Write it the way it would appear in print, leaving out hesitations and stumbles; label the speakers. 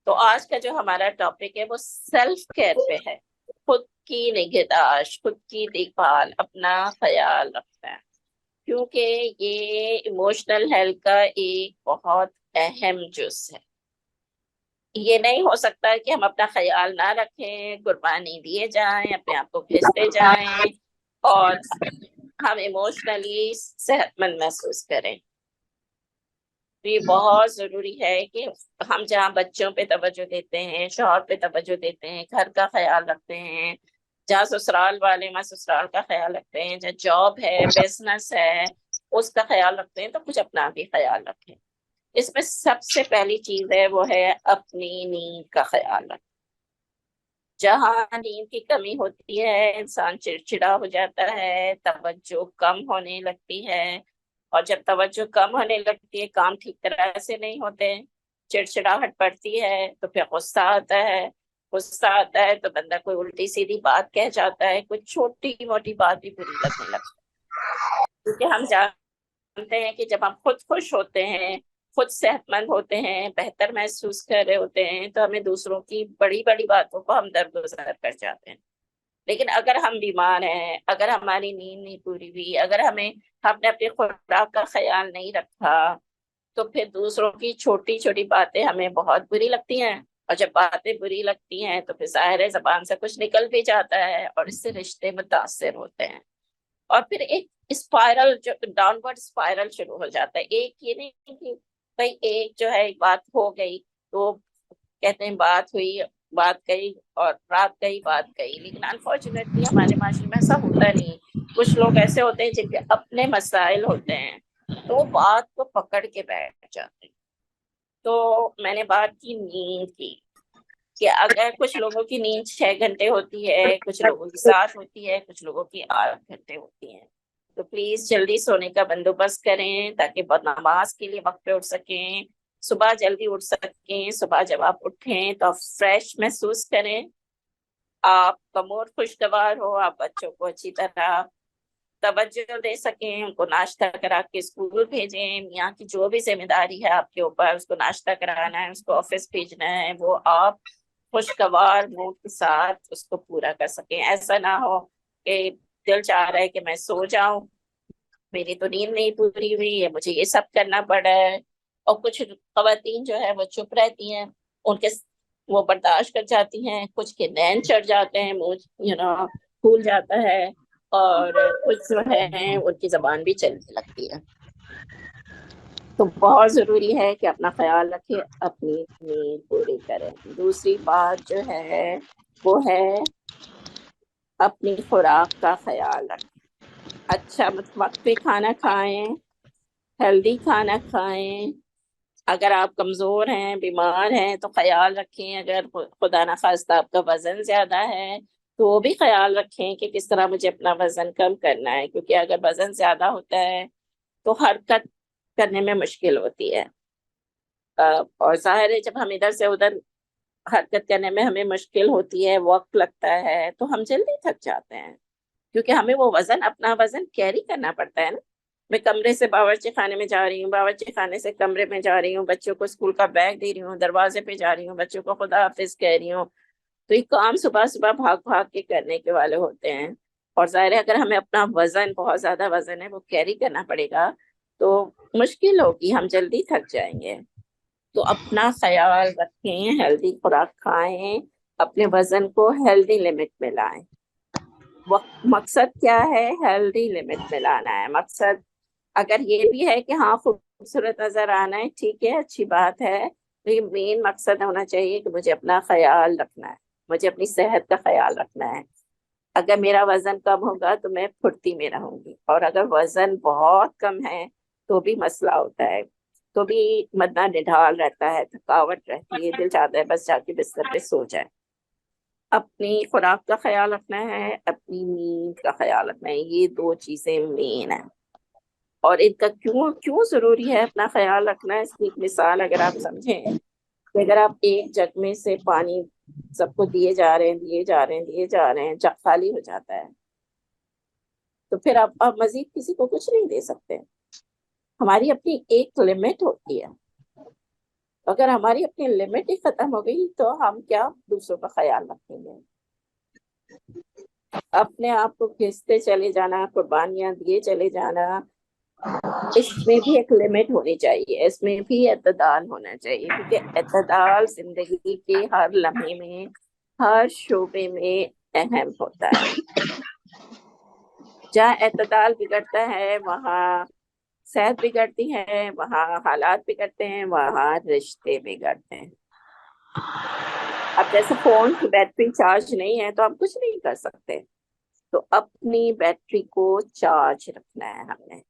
Speaker 1: تو آج کا جو ہمارا ٹاپک ہے وہ سیلف کیئر پہ ہے، خود کی نگہداشت، خود کی دیکھ بھال، اپنا خیال رکھنا ہے، کیونکہ یہ ایموشنل ہیلتھ کا ایک بہت اہم جز ہے۔ یہ نہیں ہو سکتا کہ ہم اپنا خیال نہ رکھیں، قربانی دیے جائیں، اپنے آپ کو گھستے جائیں اور ہم ایموشنلی صحت مند محسوس کریں۔ تو یہ بہت ضروری ہے کہ ہم جہاں بچوں پہ توجہ دیتے ہیں، شوہر پہ توجہ دیتے ہیں، گھر کا خیال رکھتے ہیں، جہاں سسرال والے وہاں سسرال کا خیال رکھتے ہیں، جہاں جاب ہے، بزنس ہے، اس کا خیال رکھتے ہیں، تو کچھ اپنا بھی خیال رکھیں۔ اس میں سب سے پہلی چیز ہے وہ ہے اپنی نیند کا خیال رکھنا۔ جہاں نیند کی کمی ہوتی ہے انسان چڑچڑا ہو جاتا ہے، توجہ کم ہونے لگتی ہے، اور جب توجہ کم ہونے لگتی ہے کام ٹھیک طرح سے نہیں ہوتے، چڑچڑاہٹ پڑتی ہے، تو پھر غصہ آتا ہے، غصہ آتا ہے تو بندہ کوئی الٹی سیدھی بات کہہ جاتا ہے، کوئی چھوٹی موٹی بات بھی بری لگنے لگتی ہے۔ کیونکہ ہم جانتے ہیں کہ جب ہم خود خوش ہوتے ہیں، خود صحت مند ہوتے ہیں، بہتر محسوس کر رہے ہوتے ہیں، تو ہمیں دوسروں کی بڑی بڑی باتوں کو ہم درگزر کر جاتے ہیں۔ لیکن اگر ہم بیمار ہیں، اگر ہماری نیند نہیں پوری ہوئی، اگر ہم نے اپنی خوراک کا خیال نہیں رکھا، تو پھر دوسروں کی چھوٹی چھوٹی باتیں ہمیں بہت بری لگتی ہیں، اور جب باتیں بری لگتی ہیں تو پھر ظاہر زبان سے کچھ نکل بھی جاتا ہے، اور اس سے رشتے متاثر ہوتے ہیں، اور پھر ایک اسپائرل، جو ڈاؤن ورڈ اسپائرل شروع ہو جاتا ہے۔ ایک یہ نہیں کہ بھائی ایک جو ہے ایک بات ہو گئی تو کہتے ہیں بات ہوئی، بات گئی اور رات گئی بات گئی، لیکن انفارچونیٹلی ہمارے معاشرے میں ایسا ہوتا نہیں۔ کچھ لوگ ایسے ہوتے ہیں جن کے اپنے مسائل ہوتے ہیں، تو وہ بات کو پکڑ کے بیٹھ جاتے ہیں۔ تو میں نے بات کی نیند کی، کہ اگر کچھ لوگوں کی نیند 6 گھنٹے ہوتی ہے، کچھ لوگوں کی 7 ہوتی ہے، کچھ لوگوں کی 8 گھنٹے ہوتی ہیں، تو پلیز جلدی سونے کا بندوبست کریں تاکہ نماز کے لیے وقت پہ اٹھ سکیں، صبح جلدی اٹھ سکیں۔ صبح جب آپ اٹھیں تو آپ فریش محسوس کریں، آپ کا موڈ خوشگوار ہو، آپ بچوں کو اچھی طرح توجہ دے سکیں، ان کو ناشتہ کرا کے اسکول بھیجیں۔ میاں کی جو بھی ذمہ داری ہے آپ کے اوپر، اس کو ناشتہ کرانا ہے، اس کو آفس بھیجنا ہے، وہ آپ خوشگوار موڈ کے ساتھ اس کو پورا کر سکیں۔ ایسا نہ ہو کہ دل چاہ رہا ہے کہ میں سو جاؤں، میری تو نیند نہیں پوری ہوئی ہے، مجھے یہ سب کرنا پڑا ہے۔ اور کچھ خواتین جو ہے وہ چپ رہتی ہیں، ان کے وہ برداشت کر جاتی ہیں، کچھ کے نین چڑھ جاتے ہیں، منہ پھول جاتا ہے، اور کچھ جو ہے ان کی زبان بھی چلنے لگتی ہے۔ تو بہت ضروری ہے کہ اپنا خیال رکھیں، اپنی نیند پوری کریں۔ دوسری بات جو ہے وہ ہے اپنی خوراک کا خیال رکھیں۔ اچھا وقت پہ کھانا کھائیں، ہیلدی کھانا کھائیں۔ اگر آپ کمزور ہیں، بیمار ہیں، تو خیال رکھیں۔ اگر خدا نخواستہ آپ کا وزن زیادہ ہے تو وہ بھی خیال رکھیں کہ کس طرح مجھے اپنا وزن کم کرنا ہے، کیونکہ اگر وزن زیادہ ہوتا ہے تو حرکت کرنے میں مشکل ہوتی ہے، اور ظاہر ہے جب ہم ادھر سے ادھر حرکت کرنے میں ہمیں مشکل ہوتی ہے، وقت لگتا ہے، تو ہم جلدی تھک جاتے ہیں، کیونکہ ہمیں وہ وزن، اپنا وزن کیری کرنا پڑتا ہے نا۔ میں کمرے سے باورچی خانے میں جا رہی ہوں، باورچی خانے سے کمرے میں جا رہی ہوں، بچوں کو اسکول کا بیگ دے رہی ہوں، دروازے پہ جا رہی ہوں، بچوں کو خدا حافظ کہہ رہی ہوں، تو یہ کام صبح صبح بھاگ بھاگ کے کرنے کے والے ہوتے ہیں، اور ظاہر ہے اگر ہمیں اپنا وزن، بہت زیادہ وزن ہے، وہ کیری کرنا پڑے گا تو مشکل ہوگی، ہم جلدی تھک جائیں گے۔ تو اپنا خیال رکھیں، ہیلدی خوراک کھائیں، اپنے وزن کو ہیلدی لمٹ میں لائیں۔ مقصد کیا ہے؟ ہیلدی لمٹ میں لانا ہے مقصد۔ اگر یہ بھی ہے کہ ہاں خوبصورت نظر آنا ہے، ٹھیک ہے، اچھی بات ہے، لیکن مین مقصد ہونا چاہیے کہ مجھے اپنا خیال رکھنا ہے، مجھے اپنی صحت کا خیال رکھنا ہے۔ اگر میرا وزن کم ہوگا تو میں پھرتی میں رہوں گی، اور اگر وزن بہت کم ہے تو بھی مسئلہ ہوتا ہے، تو بھی مدہ نڈھال رہتا ہے، تھکاوٹ رہتی ہے، دل چاہتا ہے بس جا کے بستر پہ سو جائے۔ اپنی خوراک کا خیال رکھنا ہے، اپنی نیند کا خیال رکھنا ہے، یہ دو چیزیں مین ہیں۔ اور ان کا کیوں کیوں ضروری ہے اپنا خیال رکھنا ہے، اس کی ایک مثال اگر آپ سمجھیں کہ اگر آپ ایک جگ میں سے پانی سب کو دیے جا رہے ہیں، دیے جا رہے ہیں، دیے جا رہے ہیں، جگ خالی ہو جاتا ہے، تو پھر آپ مزید کسی کو کچھ نہیں دے سکتے۔ ہماری اپنی ایک لمٹ ہوتی ہے، اگر ہماری اپنی لمٹ ہی ختم ہو گئی تو ہم کیا دوسروں کا خیال رکھیں گے؟ اپنے آپ کو کھینچتے چلے جانا، قربانیاں دیے چلے جانا، اس میں بھی ایک لمٹ ہونی چاہیے، اس میں بھی اعتدال ہونا چاہیے، کیونکہ اعتدال زندگی کے ہر لمحے میں، ہر شعبے میں اہم ہوتا ہے۔ جہاں اعتدال بگڑتا ہے وہاں صحت بگڑتی ہے، وہاں حالات بگڑتے ہیں، وہاں رشتے بگڑتے ہیں۔ اب جیسے فون کی بیٹری چارج نہیں ہے تو ہم کچھ نہیں کر سکتے، تو اپنی بیٹری کو چارج رکھنا ہے ہم نے۔